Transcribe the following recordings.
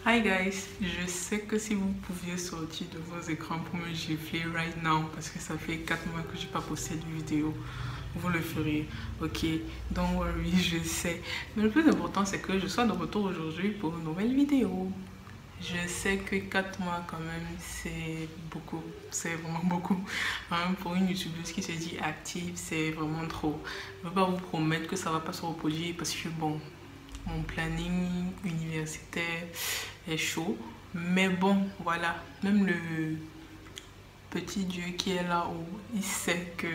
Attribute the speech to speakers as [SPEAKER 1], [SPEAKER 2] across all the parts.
[SPEAKER 1] Hi guys, je sais que si vous pouviez sortir de vos écrans pour me gifler right now parce que ça fait 4 mois que j'ai pas posté de vidéo, vous le ferez, ok? Don't worry, je sais. Mais le plus important c'est que je sois de retour aujourd'hui pour une nouvelle vidéo. Je sais que 4 mois quand même c'est beaucoup, c'est vraiment beaucoup. Hein, pour une youtubeuse qui se dit active, c'est vraiment trop. Je ne peux pas vous promettre que ça va pas se reproduire parce que bon, mon planning universitaire est chaud. Mais bon, voilà, même le petit Dieu qui est là-haut, il sait que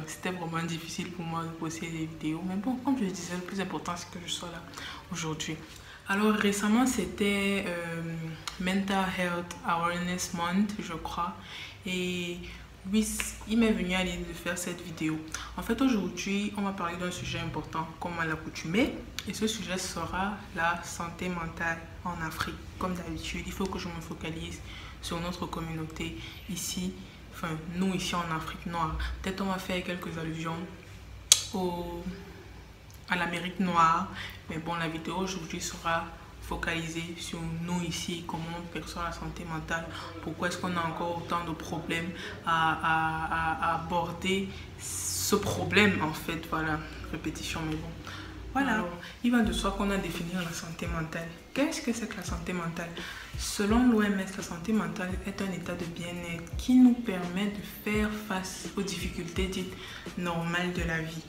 [SPEAKER 1] c'était vraiment difficile pour moi de poster des vidéos. Mais bon, comme je disais, le plus important c'est que je sois là aujourd'hui. Alors récemment c'était Mental Health Awareness Month, je crois. Et oui, il m'est venu à l'idée de faire cette vidéo. En fait, aujourd'hui, on va parler d'un sujet important, comme à l'accoutumée. Et ce sujet sera la santé mentale en Afrique. Comme d'habitude, il faut que je me focalise sur notre communauté ici, enfin, nous ici en Afrique noire. Peut-être on va faire quelques allusions à l'Amérique noire. Mais bon, la vidéo aujourd'hui sera focalisée sur nous ici, comment on perçoit la santé mentale, pourquoi est-ce qu'on a encore autant de problèmes à aborder ce problème en fait, voilà, répétition mais bon. Voilà, alors, il va de soi qu'on a définir la santé mentale. Qu'est-ce que c'est que la santé mentale? Selon l'OMS, la santé mentale est un état de bien-être qui nous permet de faire face aux difficultés dites normales de la vie.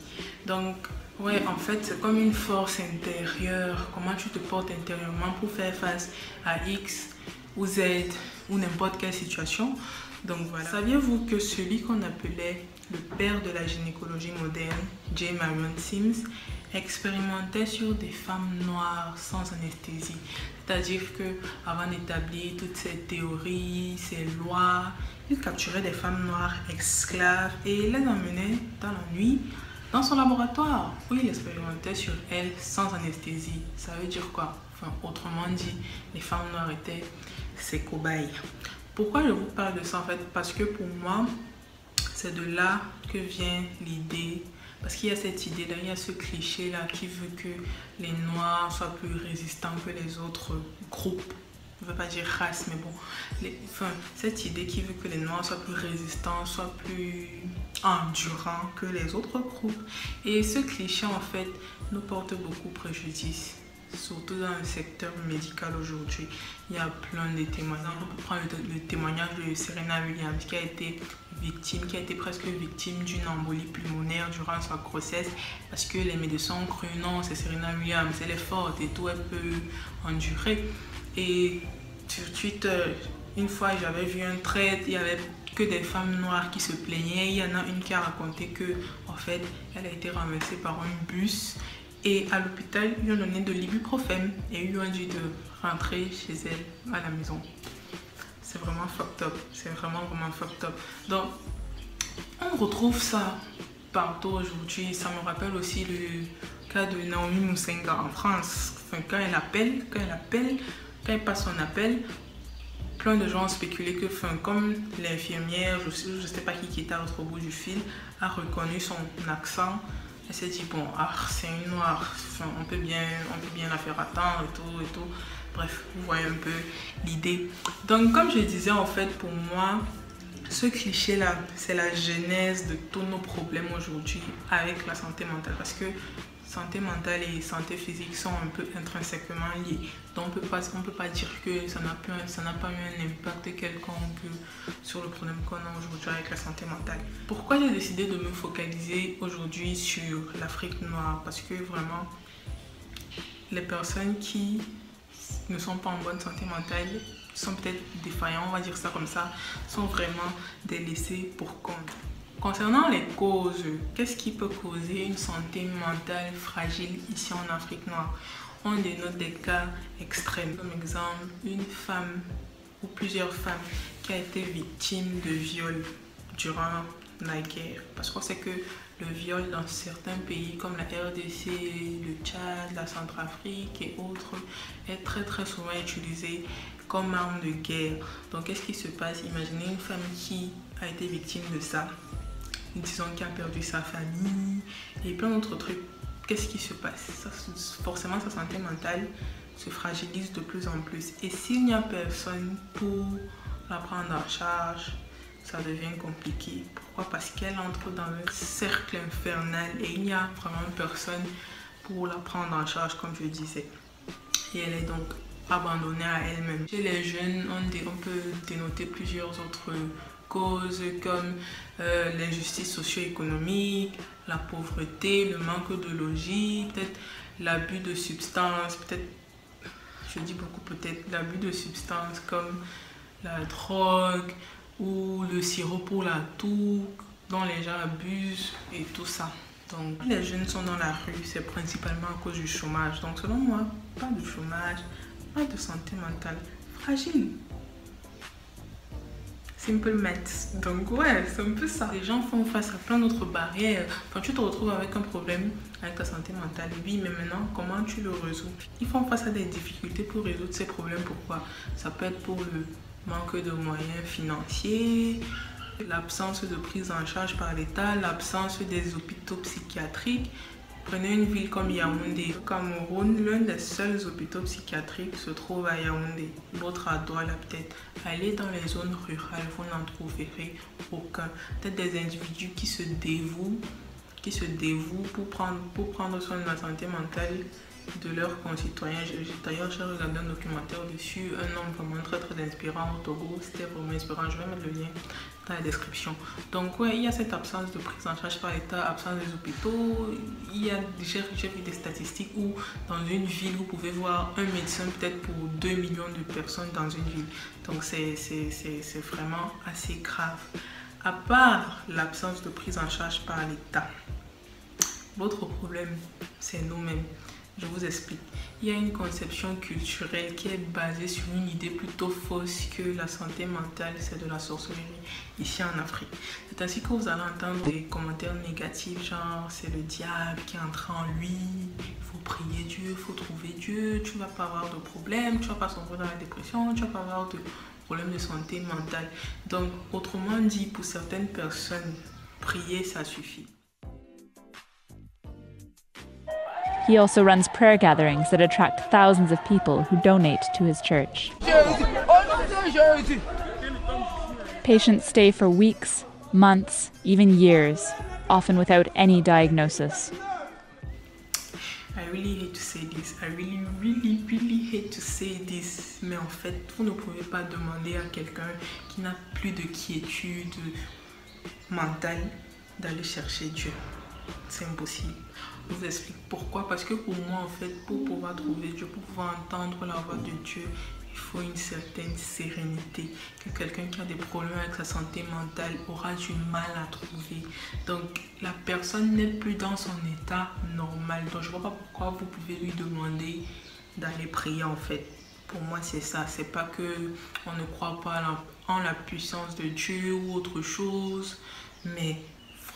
[SPEAKER 1] Donc, ouais, en fait, c'est comme une force intérieure. Comment tu te portes intérieurement pour faire face à X ou Z ou n'importe quelle situation. Donc voilà. Saviez-vous que celui qu'on appelait le père de la gynécologie moderne, J. Marion Sims, expérimentait sur des femmes noires sans anesthésie? C'est-à-dire que avant d'établir toutes ces théories, ces lois, il capturait des femmes noires esclaves et les emmenait dans la nuit dans son laboratoire où il expérimentait sur elles sans anesthésie. Ça veut dire quoi? Enfin, autrement dit, les femmes noires étaient ses cobayes. Pourquoi je vous parle de ça en fait? Parce que pour moi, c'est de là que vient l'idée. Parce qu'il y a cette idée-là, il y a ce cliché-là qui veut que les Noirs soient plus résistants que les autres groupes. Je ne veux pas dire race, mais bon. Cette idée qui veut que les Noirs soient plus résistants, soient plus endurants que les autres groupes. Et ce cliché, en fait, nous porte beaucoup préjudice. Surtout dans le secteur médical aujourd'hui. Il y a plein de témoignages. On peut prendre le témoignage de Serena Williams qui a été victime, qui a été presque victime d'une embolie pulmonaire durant sa grossesse parce que les médecins ont cru non, c'est Serena Williams, elle est forte et tout, elle peut endurer. Et sur Twitter, une fois j'avais vu un thread, il y avait que des femmes noires qui se plaignaient. Il y en a une qui a raconté que en fait elle a été renversée par un bus. Et à l'hôpital, ils lui ont donné de l'ibuprofène et ils lui ont dit de rentrer chez elle à la maison. C'est vraiment fucked up. C'est vraiment fucked up. Donc, on retrouve ça partout aujourd'hui. Ça me rappelle aussi le cas de Naomi Musenga en France. Enfin, quand elle passe son appel, plein de gens ont spéculé que, comme l'infirmière, je ne sais pas qui était à l'autre bout du fil, a reconnu son accent. Elle s'est dit, bon, c'est une noire, on peut bien la faire attendre et tout. Bref, vous voyez un peu l'idée. Donc, comme je disais, en fait, pour moi, ce cliché-là, c'est la genèse de tous nos problèmes aujourd'hui avec la santé mentale. Parce que santé mentale et santé physique sont un peu intrinsèquement liés. Donc, on peut pas dire que ça n'a pas eu un impact quelconque sur le problème qu'on a aujourd'hui avec la santé mentale. Pourquoi j'ai décidé de me focaliser aujourd'hui sur l'Afrique noire? Parce que vraiment, les personnes qui ne sont pas en bonne santé mentale sont peut-être défaillants, on va dire ça comme ça, sont vraiment délaissés pour compte. Concernant les causes, qu'est-ce qui peut causer une santé mentale fragile ici en Afrique noire? On dénote des cas extrêmes. Comme exemple, une femme ou plusieurs femmes qui a été victime de viol durant la guerre. Parce qu'on sait que le viol dans certains pays comme la RDC, le Tchad, la Centrafrique et autres est très souvent utilisé comme arme de guerre. Donc qu'est-ce qui se passe? Imaginez une femme qui a été victime de ça. Disons qui a perdu sa famille et plein d'autres trucs. Qu'est-ce qui se passe? Forcément, sa santé mentale se fragilise de plus en plus. Et s'il n'y a personne pour la prendre en charge, ça devient compliqué. Pourquoi? Parce qu'elle entre dans un cercle infernal et il n'y a vraiment personne pour la prendre en charge, comme je disais. Et elle est donc abandonnée à elle-même. Chez les jeunes, on peut dénoter plusieurs autres causes comme l'injustice socio-économique, la pauvreté, le manque de logis, peut-être l'abus de substances, peut-être, je dis beaucoup peut-être, l'abus de substances comme la drogue ou le sirop pour la toux dont les gens abusent et tout ça. Donc, les jeunes sont dans la rue, c'est principalement à cause du chômage. Donc, selon moi, pas de chômage, pas de santé mentale, fragile. Simple maths. Donc, ouais, c'est un peu ça. Les gens font face à plein d'autres barrières. Quand tu te retrouves avec un problème avec ta santé mentale, oui, mais maintenant, comment tu le résous? Ils font face à des difficultés pour résoudre ces problèmes. Pourquoi? Ça peut être pour le manque de moyens financiers, l'absence de prise en charge par l'État, l'absence des hôpitaux psychiatriques. Prenez une ville comme Yaoundé. Au Cameroun, l'un des seuls hôpitaux psychiatriques se trouve à Yaoundé. L'autre à Douala peut-être. Allez dans les zones rurales, vous n'en trouverez aucun. Peut-être des individus qui se dévouent pour prendre soin de la santé mentale de leurs concitoyens. D'ailleurs, j'ai regardé un documentaire dessus, un homme vraiment très inspirant au Togo. C'était vraiment inspirant. Je vais mettre le lien dans la description. Donc ouais, il y a cette absence de prise en charge par l'État, absence des hôpitaux. J'ai vu des statistiques où dans une ville, vous pouvez voir un médecin peut-être pour 2 millions de personnes dans une ville. Donc c'est vraiment assez grave. À part l'absence de prise en charge par l'État, l'autre problème, c'est nous-mêmes. Je vous explique. Il y a une conception culturelle qui est basée sur une idée plutôt fausse que la santé mentale, c'est de la sorcellerie ici en Afrique. C'est ainsi que vous allez entendre des commentaires négatifs, genre c'est le diable qui est entré en lui, il faut prier Dieu, il faut trouver Dieu, tu ne vas pas avoir de problème, tu ne vas pas sombrer dans la dépression, tu ne vas pas avoir de problème de santé mentale. Donc, autrement dit, pour certaines personnes, prier, ça suffit.
[SPEAKER 2] He also runs prayer gatherings that attract thousands of people who donate to his church. Patients stay for weeks, months, even years, often without any diagnosis.
[SPEAKER 1] I really hate to say this. I really hate to say this. Mais en fait, vous ne pouvez pas demander à quelqu'un qui n'a plus de quiétude mentale d'aller chercher Dieu. C'est impossible. Je vous explique pourquoi. Parce que pour moi, en fait, pour pouvoir trouver Dieu, pour pouvoir entendre la voix de Dieu, il faut une certaine sérénité que quelqu'un qui a des problèmes avec sa santé mentale aura du mal à trouver. Donc, la personne n'est plus dans son état normal. Donc, je ne vois pas pourquoi vous pouvez lui demander d'aller prier, en fait. Pour moi, c'est ça. C'est pas que on ne croit pas en la puissance de Dieu ou autre chose, mais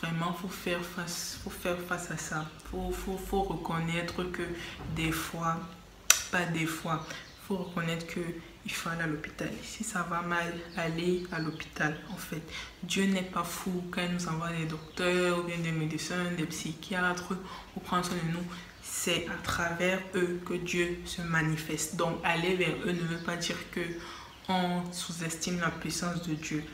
[SPEAKER 1] vraiment, faut faire face à ça. Faut reconnaître que des fois, pas des fois, faut reconnaître que il faut aller à l'hôpital. Si ça va mal, aller à l'hôpital. En fait, Dieu n'est pas fou quand il nous envoie des docteurs ou bien des médecins, des psychiatres pour prendre soin de nous. C'est à travers eux que Dieu se manifeste. Donc, aller vers eux ne veut pas dire que on sous-estime la puissance de Dieu.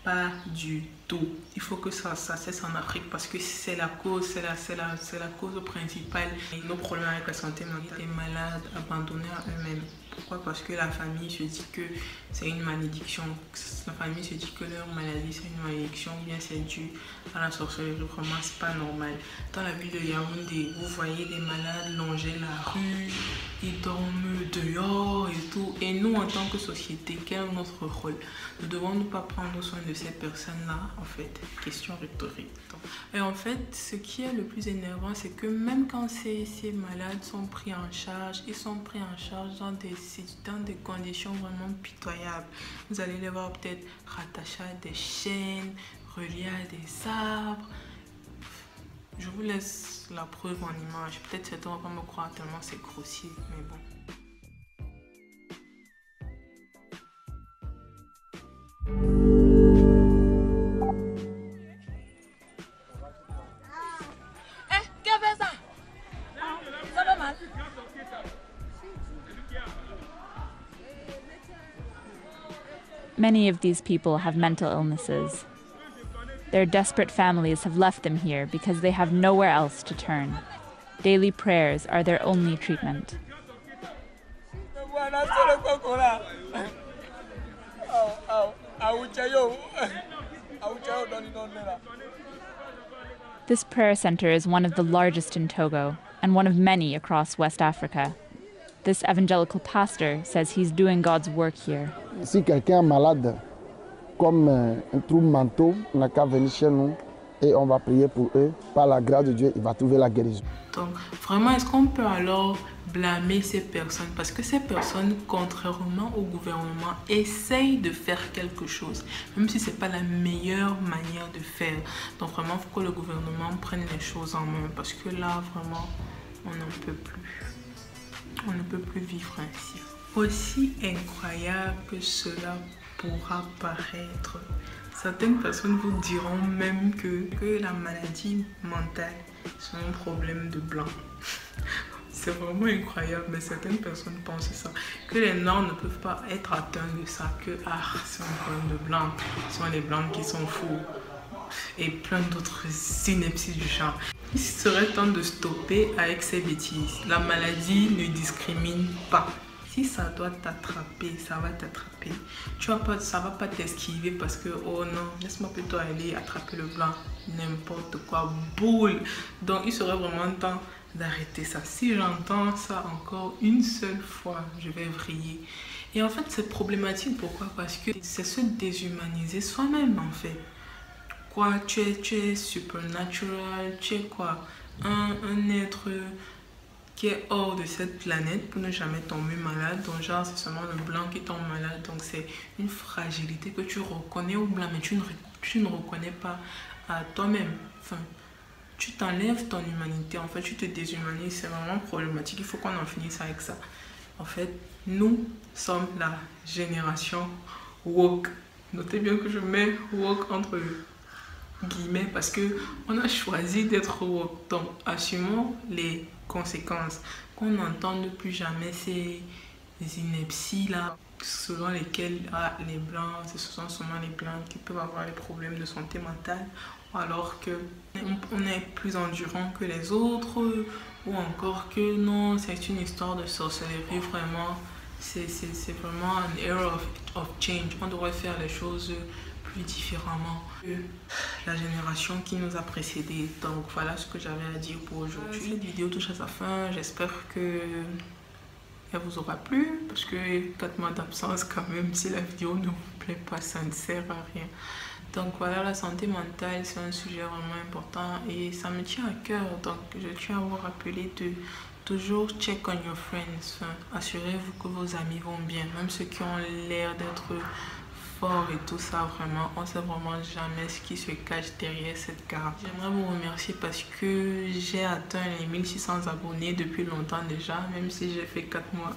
[SPEAKER 1] Pas du tout. Il faut que ça cesse en Afrique parce que c'est la cause, c'est la cause principale. Et nos problèmes avec la santé mentale, les malades abandonnés à eux-mêmes. Pourquoi? Parce que la famille se dit que c'est une malédiction. La famille se dit que leur maladie c'est une malédiction, ou bien c'est dû à la sorcellerie. Vraiment, c'est pas normal. Dans la ville de Yaoundé, vous voyez des malades longer la rue, ils dorment dehors et tout. Et nous, en tant que société, quel est notre rôle? Nous devons nous pas prendre soin de ces personnes-là, en fait. Question rhétorique. Et en fait, ce qui est le plus énervant, c'est que même quand ces malades sont pris en charge, ils sont pris en charge dans des conditions vraiment pitoyables. Vous allez les voir peut-être rattachés à des chaînes, reliés à des arbres. Je vous laisse la preuve en image. Peut-être certains ne vont pas me croire tellement c'est grossier, mais bon.
[SPEAKER 2] Many of these people have mental illnesses. Their desperate families have left them here because they have nowhere else to turn. Daily prayers are their only treatment. This prayer center is one of the largest in Togo and one of many across West Africa. This evangelical pastor says he's doing God's work here.
[SPEAKER 3] Si quelqu'un est malade, comme un trouble mentaux, on n'a qu'à venir chez nous et on va prier pour eux. Par la grâce de Dieu, il va trouver la guérison.
[SPEAKER 1] Donc, vraiment, est-ce qu'on peut alors blâmer ces personnes? Parce que ces personnes, contrairement au gouvernement, essayent de faire quelque chose, même si ce n'est pas la meilleure manière de faire. Donc, vraiment, il faut que le gouvernement prenne les choses en main. Parce que là, vraiment, on n'en peut plus. On ne peut plus vivre ainsi. Aussi incroyable que cela pourra paraître, certaines personnes vous diront même que la maladie mentale, c'est un problème de blanc. C'est vraiment incroyable, mais certaines personnes pensent ça. Que les Noirs ne peuvent pas être atteints de ça, que c'est un problème de blanc. Ce sont les blancs qui sont fous. Et plein d'autres synapses du genre. Il serait temps de stopper avec ces bêtises. La maladie ne discrimine pas. Si ça doit t'attraper, ça va t'attraper. Ça va pas t'esquiver parce que, oh non, laisse-moi plutôt aller attraper le blanc. N'importe quoi, boule. Donc, il serait vraiment temps d'arrêter ça. Si j'entends ça encore une seule fois, je vais vriller. Et en fait, c'est problématique. Pourquoi? Parce que c'est se déshumaniser soi-même, en fait. Quoi, tu es supernatural, tu es quoi? Un être qui est hors de cette planète pour ne jamais tomber malade. Donc genre c'est seulement le blanc qui tombe malade. Donc c'est une fragilité que tu reconnais au blanc, mais tu ne reconnais pas à toi-même. Enfin, tu t'enlèves ton humanité, en fait tu te déshumanises. C'est vraiment problématique, il faut qu'on en finisse avec ça. En fait, nous sommes la génération woke. Notez bien que je mets woke entre guillemets parce que on a choisi d'être woke. Donc assumons les conséquences, qu'on n'entende plus jamais ces inepties là selon lesquelles les blancs, ce sont seulement les blancs qui peuvent avoir des problèmes de santé mentale, alors que on est plus endurant que les autres, ou encore que non, c'est une histoire de sorcellerie. Vraiment c'est vraiment un era of change. On devrait faire les choses plus différemment que la génération qui nous a précédés. Donc voilà ce que j'avais à dire pour aujourd'hui. Cette vidéo touche à sa fin. J'espère que elle vous aura plu, parce que 4 mois d'absence quand même, si la vidéo ne vous plaît pas, ça ne sert à rien. Donc voilà, la santé mentale, c'est un sujet vraiment important et ça me tient à cœur. Donc je tiens à vous rappeler de toujours check on your friends. Enfin, assurez-vous que vos amis vont bien, même ceux qui ont l'air d'être et tout ça. Vraiment, on sait vraiment jamais ce qui se cache derrière cette carte. J'aimerais vous remercier parce que j'ai atteint les 1600 abonnés depuis longtemps déjà, même si j'ai fait 4 mois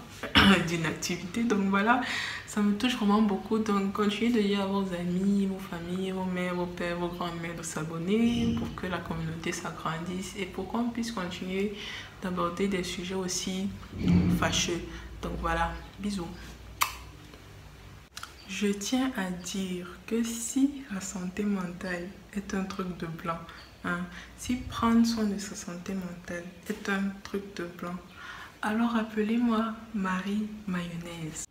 [SPEAKER 1] d'inactivité. Donc voilà, ça me touche vraiment beaucoup. Donc continuez de dire à vos amis, vos familles, vos mères, vos pères, vos grands-mères de s'abonner pour que la communauté s'agrandisse et pour qu'on puisse continuer d'aborder des sujets aussi fâcheux. Donc voilà, bisous. Je tiens à dire que si la santé mentale est un truc de blanc, si prendre soin de sa santé mentale est un truc de blanc, alors appelez-moi Marie Mayonnaise.